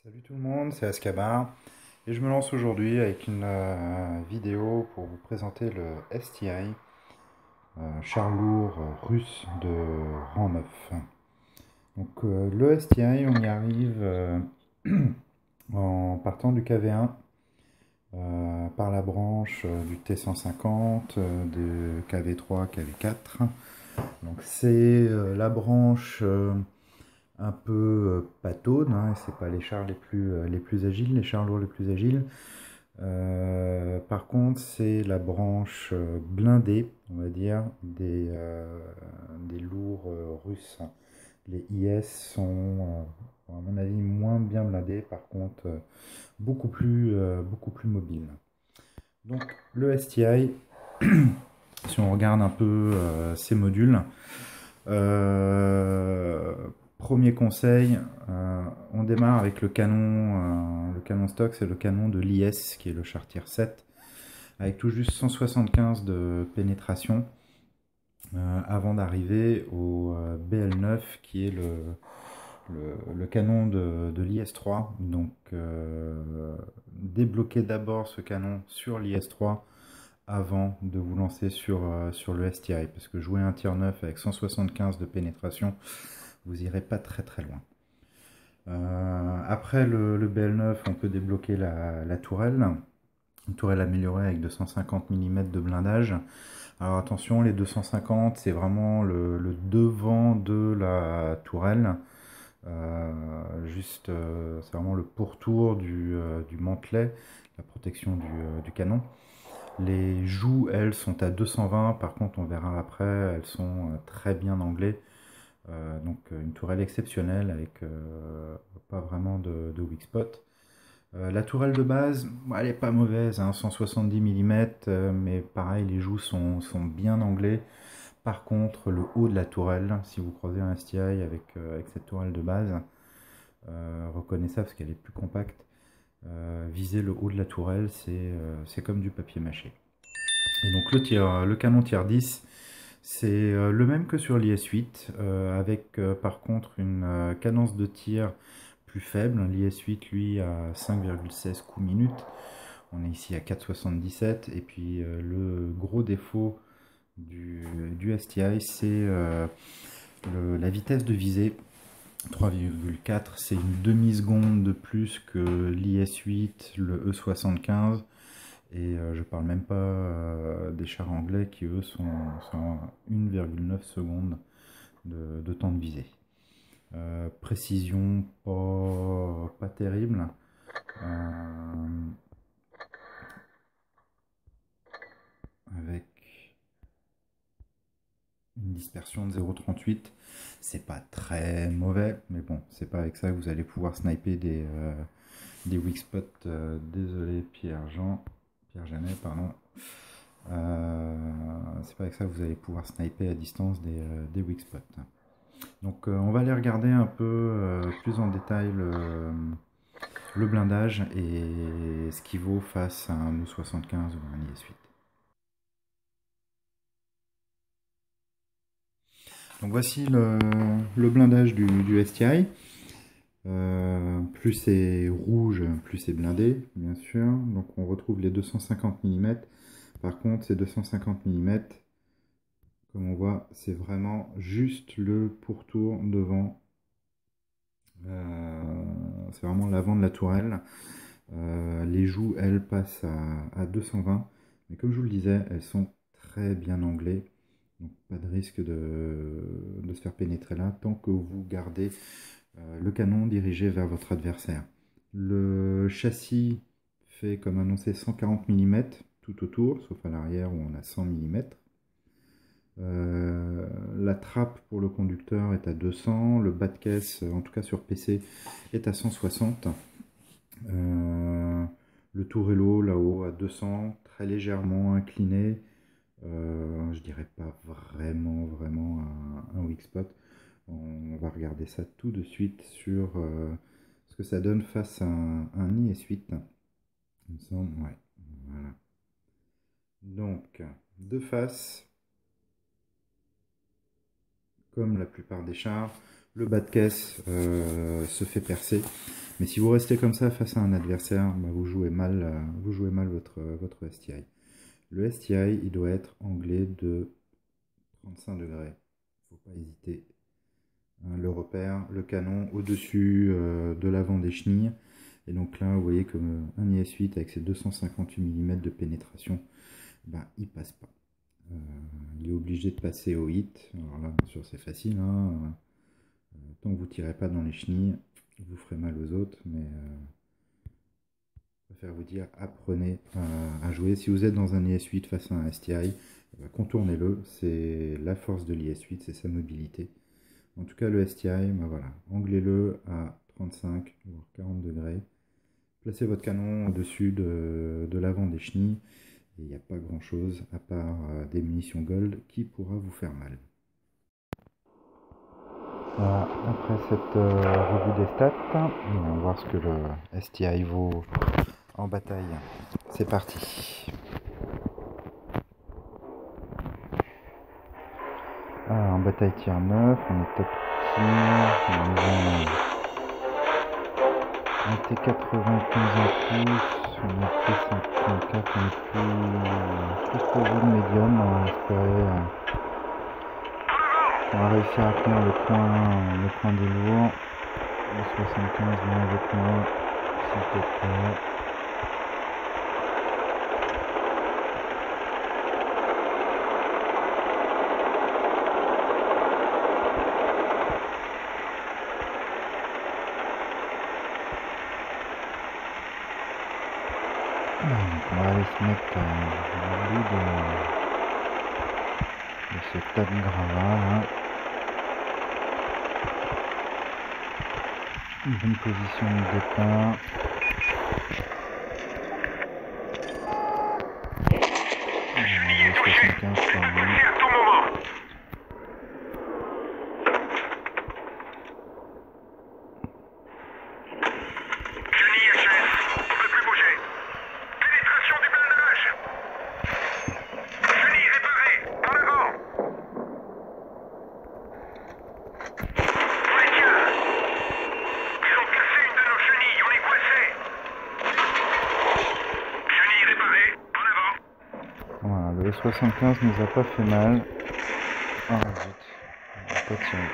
Salut tout le monde, c'est Ascabar et je me lance aujourd'hui avec une vidéo pour vous présenter le STI, char lourd russe de rang 9. Donc le STI, on y arrive en partant du KV1 par la branche du T150, de KV3, KV4. Donc c'est la branche un peu pataude, hein, c'est pas les chars les plus agiles, les chars lourds les plus agiles. Par contre, c'est la branche blindée, on va dire, des lourds russes. Les IS sont, à mon avis, moins bien blindés, par contre, beaucoup plus mobiles. Donc, le STI, si on regarde un peu ces modules, euh, premier conseil, on démarre avec le canon stock, c'est le canon de l'IS, qui est le Chartier 7, avec tout juste 175 de pénétration, avant d'arriver au BL9, qui est le canon de l'IS-3. Donc, débloquez d'abord ce canon sur l'IS-3 avant de vous lancer sur le STI, parce que jouer un tir 9 avec 175 de pénétration, vous irez pas très très loin. Après le BL9, on peut débloquer la tourelle, une tourelle améliorée avec 250 mm de blindage. Alors attention, les 250, c'est vraiment le devant de la tourelle. C'est vraiment le pourtour du mantelet, la protection du canon. Les joues, elles, sont à 220, par contre, on verra après, elles sont très bien anglées. Donc une tourelle exceptionnelle avec pas vraiment de weak spot. La tourelle de base, elle est pas mauvaise, hein, 170 mm, mais pareil, les joues sont bien anglais. Par contre, le haut de la tourelle, si vous croisez un STI avec cette tourelle de base, reconnaissez ça parce qu'elle est plus compacte. Viser le haut de la tourelle, c'est comme du papier mâché. Et donc le canon tir 10, c'est le même que sur l'IS-8, avec par contre une cadence de tir plus faible. L'IS-8, lui, a 5,16 coups minute. On est ici à 4,77. Et puis le gros défaut du STI, c'est la vitesse de visée. 3,4, c'est une demi-seconde de plus que l'IS-8, le E75. Et je parle même pas des chars anglais qui eux sont à 1,9 secondes de temps de visée. Précision pas terrible. Avec une dispersion de 0,38. C'est pas très mauvais, mais bon, c'est pas avec ça que vous allez pouvoir sniper des weak spots. Désolé Pierre Janet, pardon. C'est pas avec ça que vous allez pouvoir sniper à distance des weak spots. Donc on va aller regarder un peu plus en détail le blindage et ce qu'il vaut face à un E75 ou un IS-8. Donc voici le blindage du STI. Plus c'est rouge, plus c'est blindé, bien sûr. Donc on retrouve les 250 mm. Par contre, ces 250 mm, comme on voit, c'est vraiment juste le pourtour devant. C'est vraiment l'avant de la tourelle. Les joues, elles, passent à 220. Mais comme je vous le disais, elles sont très bien anglais. Donc pas de risque de se faire pénétrer là tant que vous gardez le canon dirigé vers votre adversaire. Le châssis fait comme annoncé 140 mm tout autour, sauf à l'arrière où on a 100 mm. La trappe pour le conducteur est à 200, le bas de caisse, en tout cas sur PC, est à 160. Le tourello là-haut à 200, très légèrement incliné. Je dirais pas vraiment un weak spot. On va regarder ça tout de suite sur ce que ça donne face à un IS-8. Il me semble, ouais. Voilà. Donc, de face, comme la plupart des chars, le bas de caisse se fait percer. Mais si vous restez comme ça face à un adversaire, bah, vous jouez mal votre STI. Le STI, il doit être anglais de 35 degrés. Il ne faut pas hésiter. Le repère, le canon au-dessus de l'avant des chenilles. Et donc là, vous voyez comme un IS-8 avec ses 258 mm de pénétration, ben, il passe pas. Il est obligé de passer au hit. Alors là, bien sûr, c'est facile. Hein. Tant que vous ne tirez pas dans les chenilles, vous ferez mal aux autres. Mais je préfère vous dire, apprenez à jouer. Si vous êtes dans un IS-8 face à un STI, contournez-le. C'est la force de l'IS-8, c'est sa mobilité. En tout cas, le STI, ben voilà, anglez-le à 35 voire 40 degrés. Placez votre canon au-dessus de l'avant des chenilles. Et il n'y a pas grand chose à part des munitions gold qui pourra vous faire mal. Voilà, après cette revue des stats, on va voir ce que le STI vaut en bataille. C'est parti. Alors, en bataille tir 9, on est top tir, on est un T95 en plus, on est T54, on est plus pour vous de médium, on va espérer on va réussir à tenir le coin des lourds. Le 75 vient avec moi, s'il te plaît. Donc on va aller se mettre au bout de ce tas de gravats là. Une bonne position de départ. Le 75 par là. Le 75 nous a pas fait mal. Ah zut, on va pas tiré.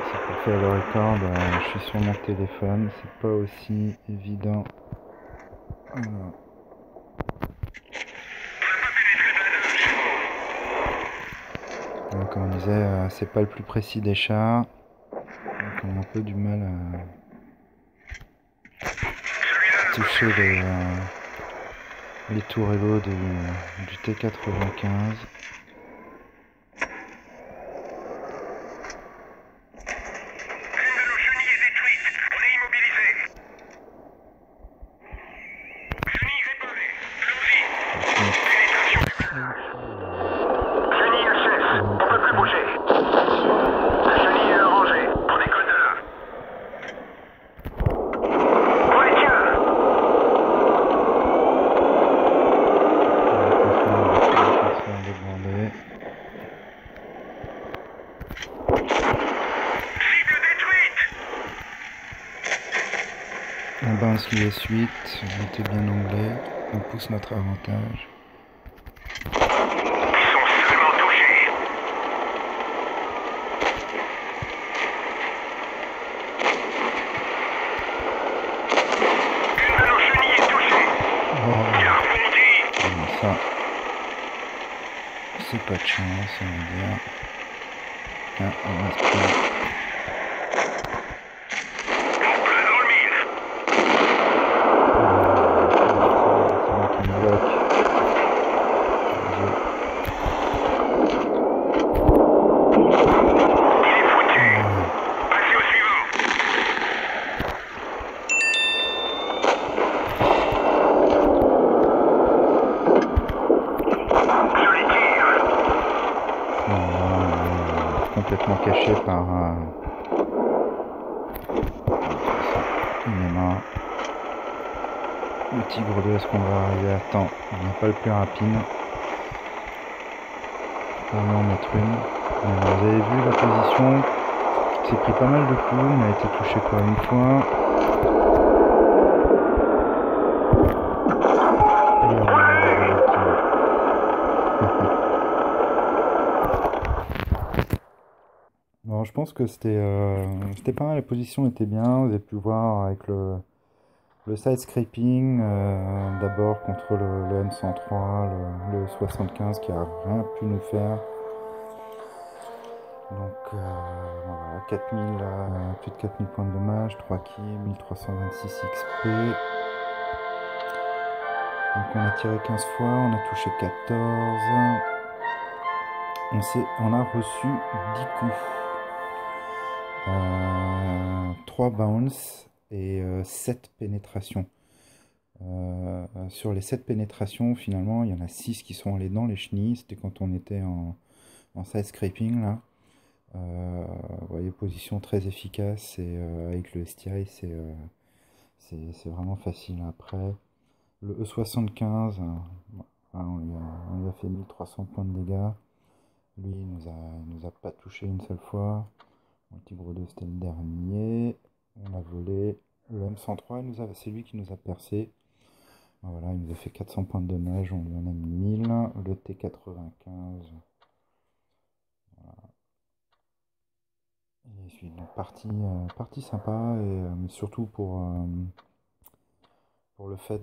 C'est pour faire le record, je suis sur mon téléphone, c'est pas aussi évident. Voilà. Donc, comme on disait, c'est pas le plus précis des chars. Donc on a un peu du mal à toucher les tourellos du T95. On balance l'IS-8, on était bien anglais, on pousse notre avantage. Ils sont seulement touchés. Une de nos chenilles est touchée. Il a rebondi. Ça, c'est pas de chance, on va dire. Ah, on va se prendre. Complètement caché par une main. Le tigre 2, est-ce qu'on va arriver à temps? On n'est pas le plus rapide. On va en mettre une. Alors, vous avez vu la position, Il s'est pris pas mal de coups, mais a été touché quoi une fois. Et bon, je pense que c'était pas mal, la position était bien. Vous avez pu voir avec le side scraping, d'abord contre le M103, le 75 qui a rien pu nous faire. Donc voilà, 4000, plus de 4000 points de dommage, 3 kills, 1326 XP. Donc on a tiré 15 fois, on a touché 14. On a reçu 10 coups. 3 bounce et 7 pénétrations. Sur les 7 pénétrations, finalement, il y en a 6 qui sont allés dans les chenilles. C'était quand on était en side scraping là. Vous voyez, position très efficace et avec le STI, c'est vraiment facile. Après, le E75, on lui a fait 1300 points de dégâts. Lui, il nous a pas touché une seule fois. Le Tigre 2, c'était le dernier. On a volé. Le M103, c'est lui qui nous a percé. Voilà, il nous a fait 400 points de dommage, on lui en a mis 1000. Le T95. Et c'est une partie sympa, et surtout pour le fait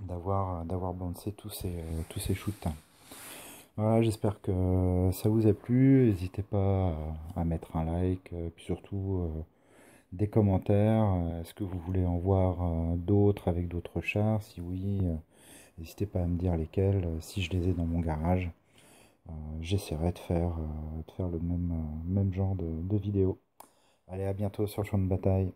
d'avoir bouncé tous ces shoots. Voilà, j'espère que ça vous a plu. N'hésitez pas à mettre un like, puis surtout des commentaires. Est-ce que vous voulez en voir d'autres avec d'autres chars? Si oui, n'hésitez pas à me dire lesquels. Si je les ai dans mon garage, j'essaierai de faire le même genre de vidéo. Allez, à bientôt sur le champ de bataille.